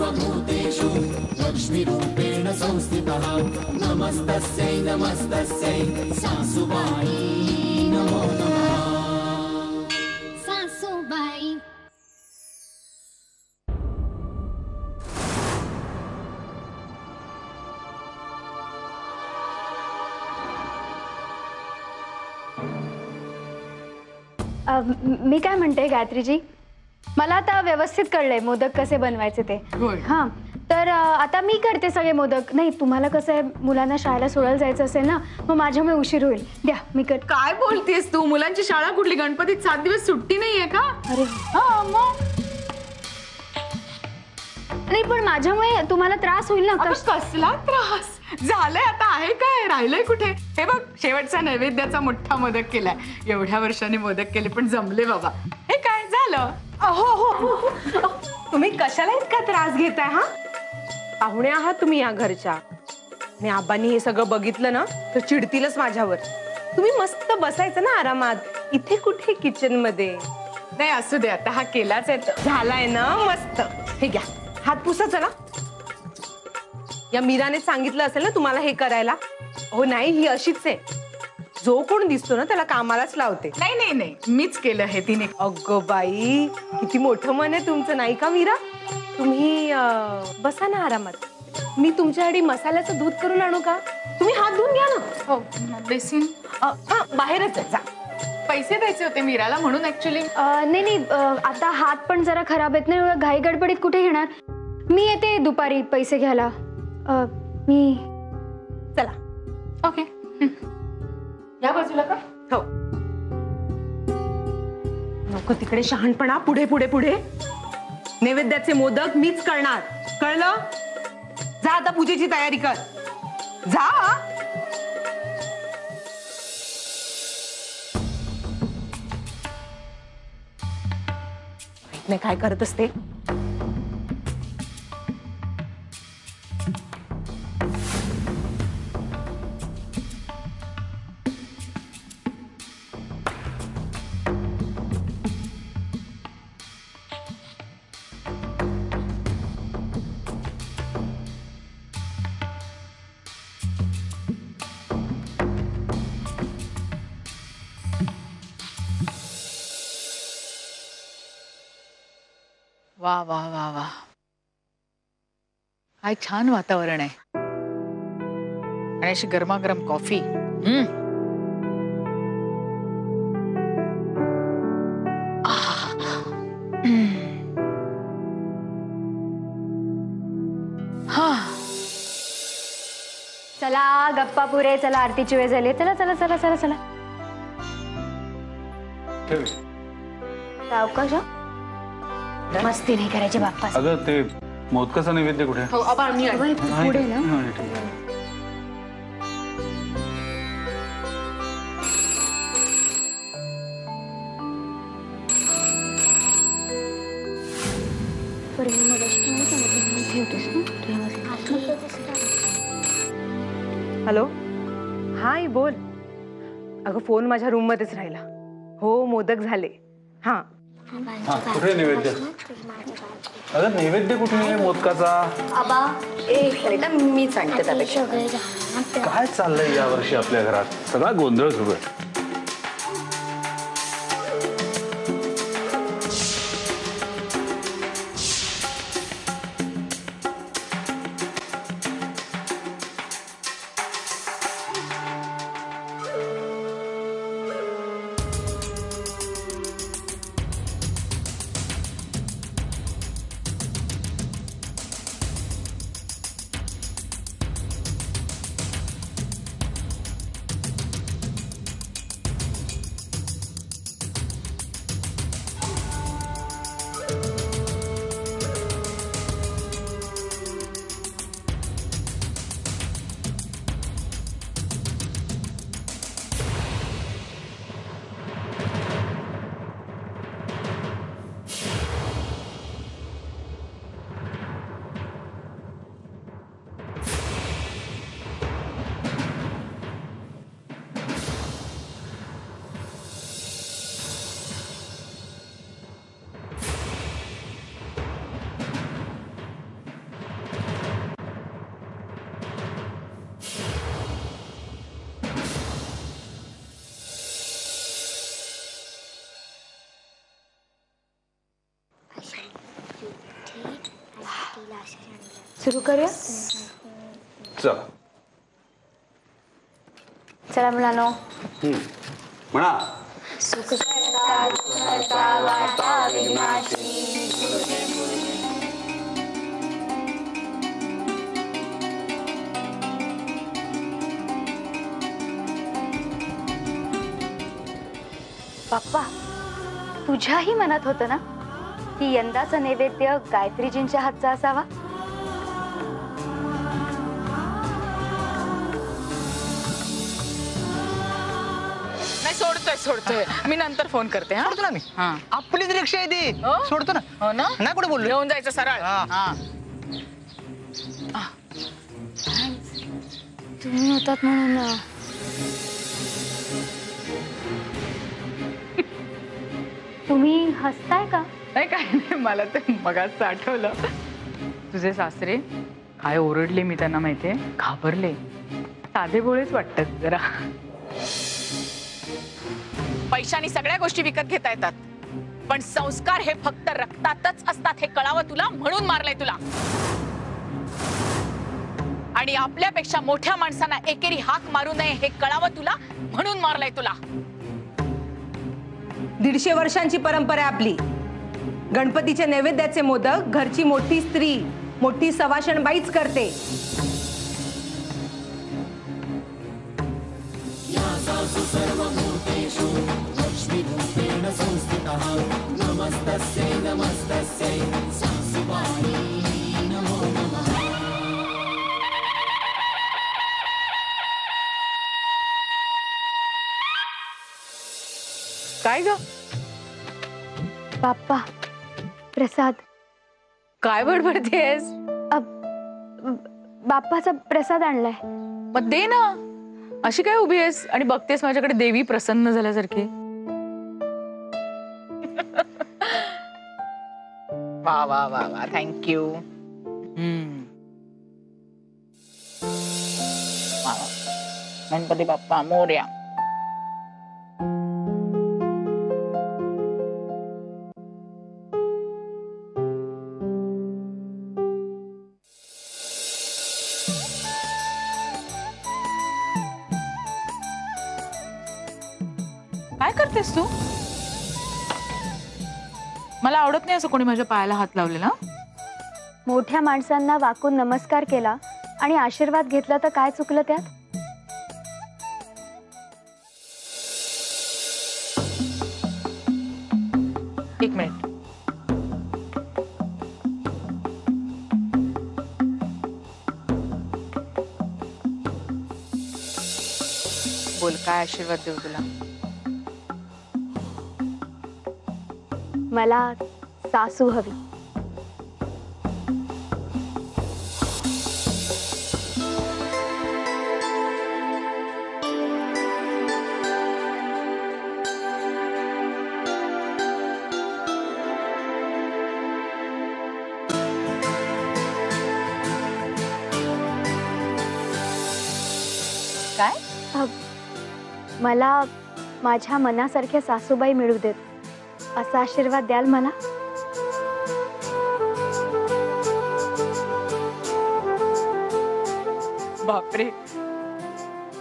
सर्वभूतेषु लक्ष्मीरूपेण संस्थितः नमस्तस्यै नमस्तस्यै सासुबाई नमो नमः। सासूबाई मी काय म्हणते गायत्रीजी, मला आता व्यवस्थित कळलंय मोदक कसे बनवायचे ते। हां, तर आता मी करते सगळे मोदक। नाही तुम्हाला कसं आहे, मुलांना शाळेला सोडायला जायचं असेल ना, मग माझ्यामुळे उशीर होईल। द्या मी कर। काय बोलतेस तू? मुलांची शाळा कुठली? गणपतीत 7 दिवस सुट्टी नाहीये का? अरे हा मग नाही, पण माझ्यामुळे तुम्हाला त्रास होईल ना। कसला त्रास झालाय? आता आहे काय राहिलंय कुठे? हे बघ, शेवटचा नैवेद्याचा मोठा मोदक केलाय। एवढ्या वर्षांनी मोदक केले पण जमले बाबा। हे काय झालं? हो तुम्ही कशाला इतका त्रास घेताय? हा, पाहुणे आहात तुम्ही या घरच्या, आणि आबांनी हे सगळं बघितलं ना तर चिडतीलच माझ्यावर। तुम्ही मस्त बसायचं ना आरामात, इथे कुठे किचन मध्ये। नाही असू दे, आता हा केलाच आहे। झालाय ना मस्त। हे घ्या, हात पुसा चला। या मीराने सांगितलं असेल ना तुम्हाला हे करायला। हो नाही, ही अशीच आहे, जो कोण दिसतो ना त्याला कामालाच लावते। नाही नाही नाही, मीच केलं हे तिने। अगं बाई, किती मोठं मन आहे तुमचं, नाही का मीरा? तुम्ही बसा ना आरामात। मी तुमच्यासाठी मसाल्याचं दूध करून आणू का? तुम्ही हात धुवून घ्या ना। हो बेसिन बाहेरच आहे, जा। पैसे द्यायचे होते मीराला म्हणून ऍक्च्युली। नाही नाही, आता हात पण जरा खराब आहेत ना, घाई गडबडीत कुठे घेणार। मी येते दुपारी पैसे घ्यायला। मी चला। ओके, या बाजूला का? हो, नको तिकडे शहाणपणा। पुढे पुढे पुढे। नैवेद्याचे मोदक मीच करणार, कळलं? जा आता पूजेची तयारी कर, जा। नाही काय करत असते? वा वा वा वा, काय छान वातावरण आहे, आणि अशी गरमागरम कॉफी। चला गप्पा पुरे, चला आरतीची वेळ झाली। चला चला चला चला चला। अवकाश मस्ती नाही करायची बाप्पा। अगं ते मोदकाचा नैवेद्य कुठे? हो आबा, पुढे ना। हॅलो, हा आई बोल। अगं फोन माझ्या रूम मध्येच राहिला। हो मोदक झाले। हा कुठे नैवेद्य? अगं नैवेद्य कुठे आहे मोदकाचा? आबा मी सांगते त्यापेक्षा। काय चाललंय या वर्षी आपल्या घरात? सगळा गोंधळ सुरू आहे। सुरू करूया. चला चला मुलांनो. म्हणा. बाप्पा, तुझ्याही मनात होतं ना की यंदाचा नैवेद्य गायत्रीजींच्या हातचा असावा? नाही, सोडतोय मी नंतर फोन करते. हा सोडतो ना मी. हा. आपलीच रिक्षा आहे ती. हो? सोडतो ना. हो ना, नाही कुठे बोललो. घेऊन जायचं सरळ. हा. तुम्ही होतात म्हणून तुम्ही हसताय का? नाही, काय नाही, मला ते मगाच आठवलं. तुझे सासरे काय ओरडले मी त्यांना माहितीये. घाबरले. साधे भोळेच वाटतात जरा. पैशानी सगळ्या गोष्टी विकत घेता येतात, पण संस्कार हे फक्त रक्तातच असतात हे कळावं तुला, म्हणून मारलंय तुला. आणि आपल्यापेक्षा मोठ्या माणसांना एकेरी हाक मारू नये हे कळावं तुला, म्हणून मारलंय तुला. 150 वर्षांची परंपरा आहे आपली. गणपतीच्या नैवेद्याचे मोदक घरची मोठी स्त्री, मोठी सवाशण बाईच करते. सर्वभूतेषु लक्ष्मीरूपेण संस्थितः नमस्तस्यै नमस्तस्यै सासुबाई नमो नमः. काय ग? बाप्पा, प्रसाद. काय बडबडतेस? बाप्पाचा प्रसाद आणलाय. मग दे ना. अशी काय उभी आहेस आणि बघतेस माझ्याकडे देवी प्रसन्न झाल्यासारखी? वा वा वा वा, थँक्यू. गणपती बाप्पा मोरया. काय करतेस तू? मला आवडत नाही असं कोणी माझ्या पायाला हात लावलेला. मोठ्या माणसांना वाकून नमस्कार केला आणि आशीर्वाद घेतला तर काय चुकलं त्यात? एक मिनिट. बोल, काय आशीर्वाद देऊ तुला? मला सासू हवी. काय? मला माझ्या मनासारख्या सासूबाई मिळू देत असा आशीर्वाद द्याल मला? बापरे,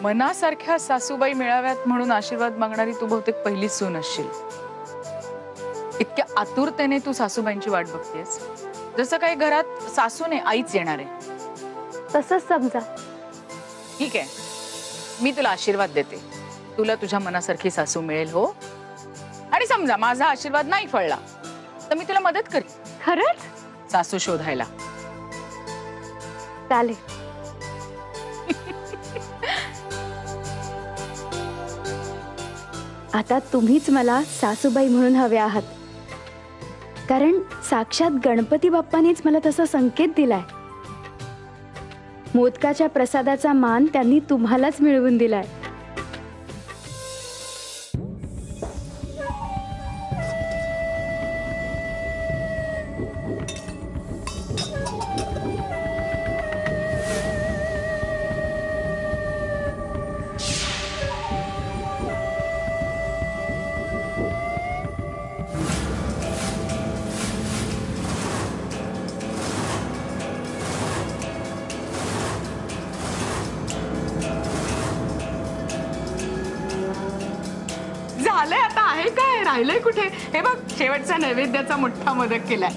मनासारख्या सासूबाई मिळाव्यात म्हणून आशीर्वाद मागणारी तू बहुतेक पहिलीच सून असशील. इतक्या आतुरतेने तू सासूबाईंची वाट बघतेस जसं काही घरात सासूने आईच येणार आहे. तसंच समजा. ठीक आहे, मी तुला आशीर्वाद देते. तुला तुझ्या मनासारखी सासू मिळेल. हो, आणि समजा माझा आशीर्वाद नाही फळला तर मी तुला मदत करेन. खरंच? सासू शोधायला. चालेल. आता तुम्हीच मला सासूबाई म्हणून हवे आहात, कारण साक्षात गणपती बाप्पानेच मला तसा संकेत दिलाय. मोदकाच्या प्रसादाचा मान त्यांनी तुम्हालाच मिळवून दिलाय. राहिलंय कुठे? हे बघ, शेवटचा नैवेद्याचा मोठा मोदक केलाय.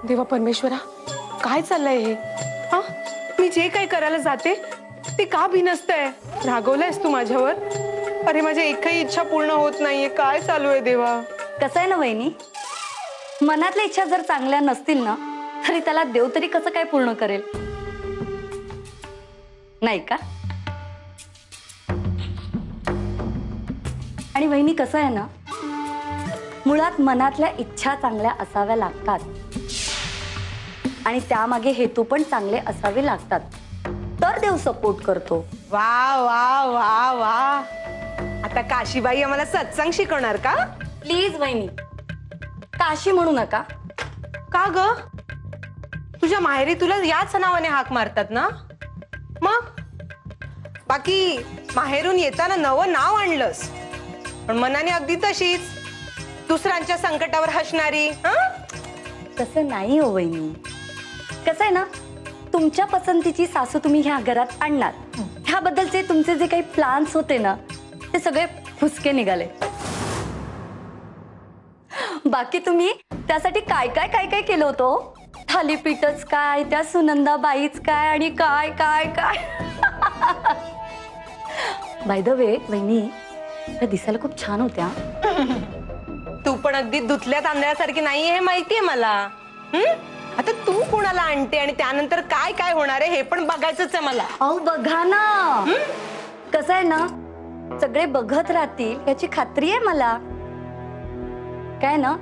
देवा परमेश्वरा, काय चाललंय हे? हा, मी जे काही करायला जाते ते का भिनसतंय? रागवलंयस तू माझ्यावर? अरे माझी एकही इच्छा पूर्ण होत नाहीये. काय चालू आहे देवा? कसं आहे ना वहिनी, मनातल्या इच्छा जर चांगल्या नसतील ना तरी त्याला देव तरी कसं काय पूर्ण करेल, नाही का? आणि वहिनी कसं आहे ना, मुळात मनातल्या इच्छा चांगल्या असाव्या लागतात आणि त्यामागे हेतू पण चांगले असावे लागतात, तर देव सपोर्ट करतो. वा वा वा वा. आता काशीबाई आम्हाला सत्संग शिकवणार का? प्लीज वहिनी, काशी म्हणू नका. का ग? तुझ्या माहेरी तुला याच नावाने हाक मारतात ना? मग बाकी माहेरून येताना नवं नाव आणलंस, पण मनाने अगदी तशीच दुसऱ्यांच्या संकटावर हसणारी. तसं नाही हो वहिनी. कसं आहे ना, तुमच्या पसंतीची सासू तुम्ही ह्या घरात आणणार, ह्याबद्दलचे तुमचे जे काही प्लान्स होते ना ते सगळे फुसके निघाले. बाकी तुम्ही त्यासाठी काय काय काय काय केलं होतं? थालीपीठच काय, त्या सुनंदाबाईच काय, आणि काय काय काय. बाय द वे वहिनी, त्या दिसायला खूप छान होत्या. तू पण अगदी धुतल्या तांदळासारखी नाहीये हे माहितीये मला. आता तू कोणाला आणते आणि त्यानंतर काय काय होणार आहे हे पण बघायचंच आहे मला. अहो बघा ना, कसं आहे ना, सगळे बघत राहतील याची खात्री आहे मला. काय ना,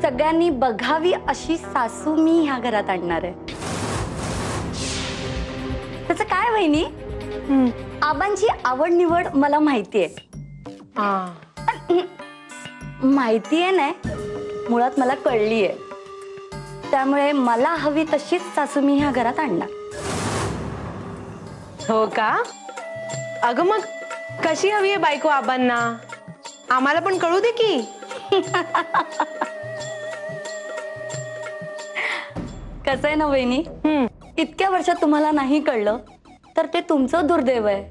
सगळ्यांनी बघावी अशी सासू मी ह्या घरात आणणार आहे. त्याचं काय वहिनी, आबांची आवड निवड मला माहितीये. माहितीये नाही, मुळात मला कळलीये. त्यामुळे मला हवी तशीच सासू मी ह्या घरात आणणार. हो का? अगं मग कशी हवी आहे बायको आबांना? आम्हाला पण कळू दे की. कसं आहे ना वहिनी, इतक्या वर्षात तुम्हाला नाही कळलं तर ते तुमचं दुर्दैव आहे.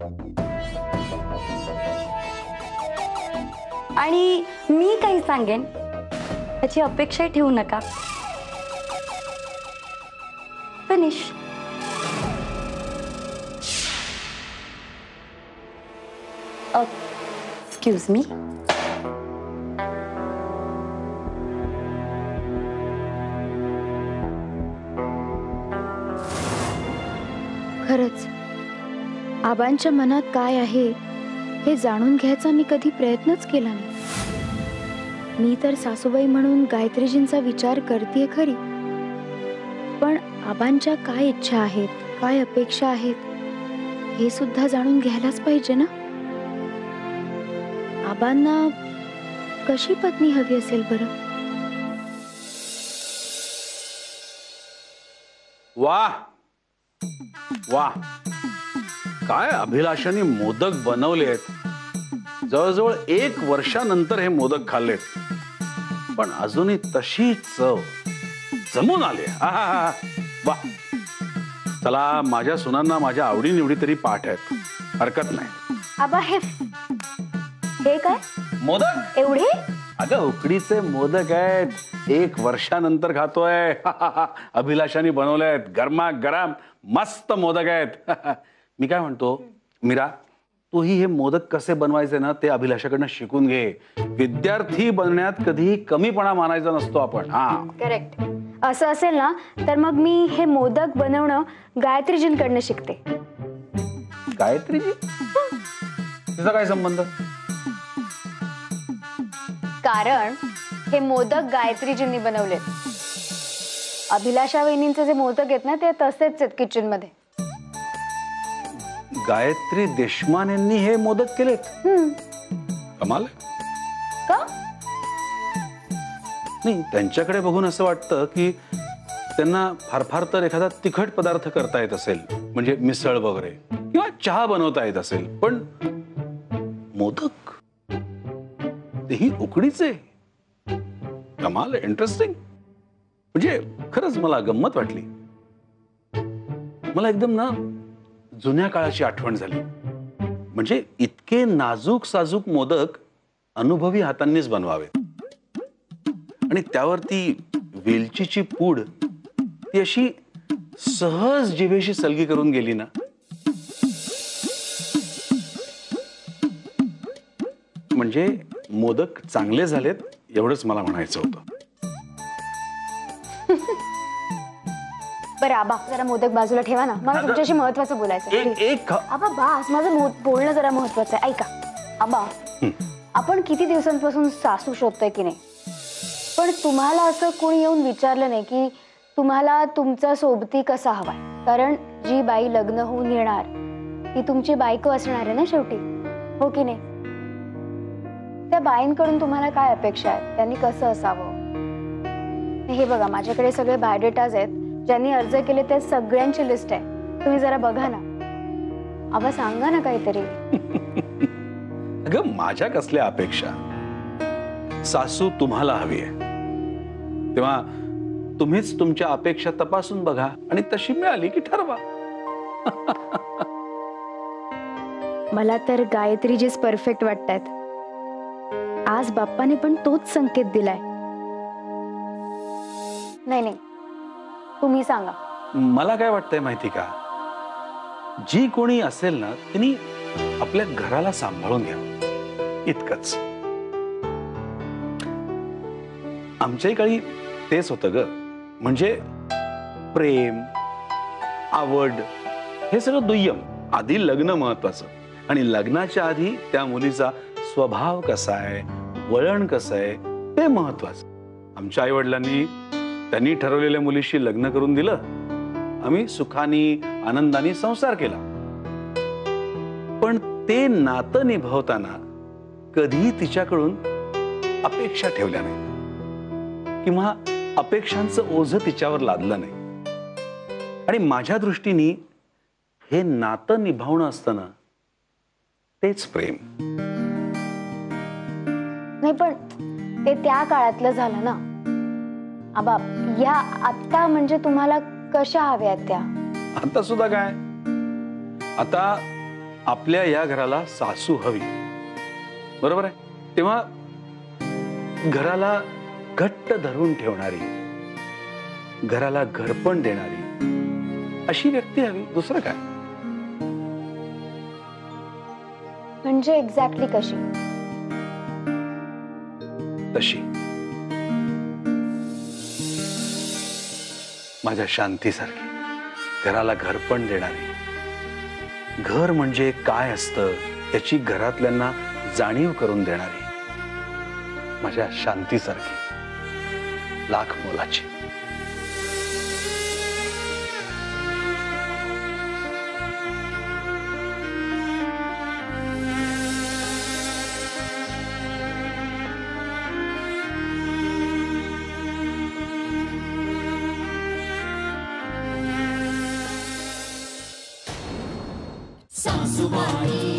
आणि मी काही सांगेन त्याची अपेक्षाही ठेवू नका. फिनिश. Excuse me. खरंच आबांच्या मनात काय आहे हे जाणून घ्यायचा मी कधी प्रयत्नच केला नाही. मी तर सासूबाई म्हणून गायत्रीजींचा विचार करतेय खरी, पण आबांच्या काय इच्छा आहेत, काय अपेक्षा आहेत हे सुद्धा जाणून घ्यायलाच पाहिजे ना. आबांना कशी पत्नी हवी असेल बरं? वाह वाह, काय अभिलाषाने मोदक बनवलेत. जवळजवळ 1 वर्षानंतर हे मोदक खाल्लेत, पण अजूनही तशी चव जमून आली. वाह. चला, माझ्या सुनांना माझ्या आवडीनिवडी तरी पाठ आहेत, हरकत नाही. आबा हे काय मोदक? एवढे? अगं उकडीचे मोदक आहेत, 1 वर्षानंतर खातोय. अभिलाषाने बनवलेत, गरमागरम मस्त मोदक आहेत. मी काय म्हणतो मीरा, तूही हे मोदक कसे बनवायचे ना ते अभिलाषाकडनं शिकून घे. विद्यार्थी बनण्यात कधीही कमीपणा मानायचा नसतो आपण. करेक्ट. असं असेल ना तर मग मी हे मोदक बनवणं गायत्रीजींकडनं शिकते. गायत्रीजी? तिचा काय संबंध? कारण हे मोदक गायत्रीजींनी बनवले. अभिलाषा वहिनींचे जे मोदक आहेत ना ते तसेच आहेत किचन मध्ये. गायत्री देशमानेंनी हे मोदक केलेत? कमाल. का? नाही, त्यांच्याकडे बघून असं वाटतं की त्यांना फार फार तर एखादा तिखट पदार्थ करता येत असेल, म्हणजे मिसळ वगैरे, किंवा चहा बनवता येत असेल, पण मोदक तेही उकडीचे. कमाल, इंटरेस्टिंग. म्हणजे खरंच मला गंमत वाटली. मला एकदम ना जुन्या काळाची आठवण झाली. म्हणजे इतके नाजूक साजूक मोदक अनुभवी हातांनीच बनवावेत. आणि त्यावरती वेलचीची पूड ती अशी सहज जिभेशी सलगी करून गेली ना. म्हणजे मोदक चांगले झालेत एवढंच मला म्हणायचं होतं. बरं आबा, जरा मोदक बाजूला ठेवा ना, मला तुमच्याशी महत्वाचं बोलायचं. एक आबा बास, माझं बोलणं जरा महत्वाचं आहे, ऐका. आबा, आपण किती दिवसांपासून सासू शोधतोय की नाही, पण तुम्हाला असं कोणी येऊन विचारलं नाही की तुम्हाला तुमचा सोबती कसा हवाय. कारण जी बाई लग्न होऊन येणार ती तुमची बायको असणार आहे ना शेवटी, हो की नाही? त्या बाईंकडून तुम्हाला काय अपेक्षा आहेत, त्यांनी कसं असावं. हे बघा, माझ्याकडे सगळे बायोडेटाज आहेत, ज्यांनी अर्ज केले त्या सगळ्यांची लिस्ट आहे. तुम्ही जरा बघा ना. आबा सांगा ना काहीतरी. अगं माझ्या कसल्या अपेक्षा, सासू तुम्हाला हवी आहे तेव्हा तुम्हीच तुमच्या अपेक्षा तपासून बघा आणि तशी मिळाली की ठरवा. मला तर गायत्रीजीच परफेक्ट वाटतायत. आज बाप्पाने पण तोच संकेत दिलाय. नाही नाही, तुम्ही सांगा. मला काय वाटतंय माहिती का, जी कोणी असेल ना तिने आपल्या घराला सांभाळून घ्या, इतकंच. आमच्याही काळी तेच होतं ग. म्हणजे प्रेम, आवड हे सगळं दुय्यम, आधी लग्न महत्वाचं. आणि लग्नाच्या आधी त्या मुलीचा स्वभाव कसा आहे, वळण कसं आहे ते महत्वाचं. आमच्या आई वडिलांनी त्यांनी ठरवलेल्या मुलीशी लग्न करून दिलं. आम्ही सुखानी आनंदाने संसार केला. पण ते नातं निभावताना कधी तिच्याकडून अपेक्षा ठेवल्या नाही किंवा अपेक्षांचं ओझं तिच्यावर लादलं नाही. आणि माझ्या दृष्टीने हे नातं निभावणं असतं ना, तेच प्रेम. नाही पण ते त्या काळातलं झालं ना आबा. या आत्ता म्हणजे तुम्हाला कशा हव्यात त्या? आता सुद्धा काय, आता आपल्या या घराला सासू हवी, बरोबर आहे? तेव्हा घराला घट्ट धरून ठेवणारी, घराला घरपण देणारी अशी व्यक्ती हवी. दुसरं काय? म्हणजे एक्झॅक्टली कशी? तशी माझ्या शांतीसारखी, घराला घरपण देणारी, घर म्हणजे काय असतं याची घरातल्यांना जाणीव करून देणारी, माझ्या शांतीसारखी, लाख मोलाची. सासूबाई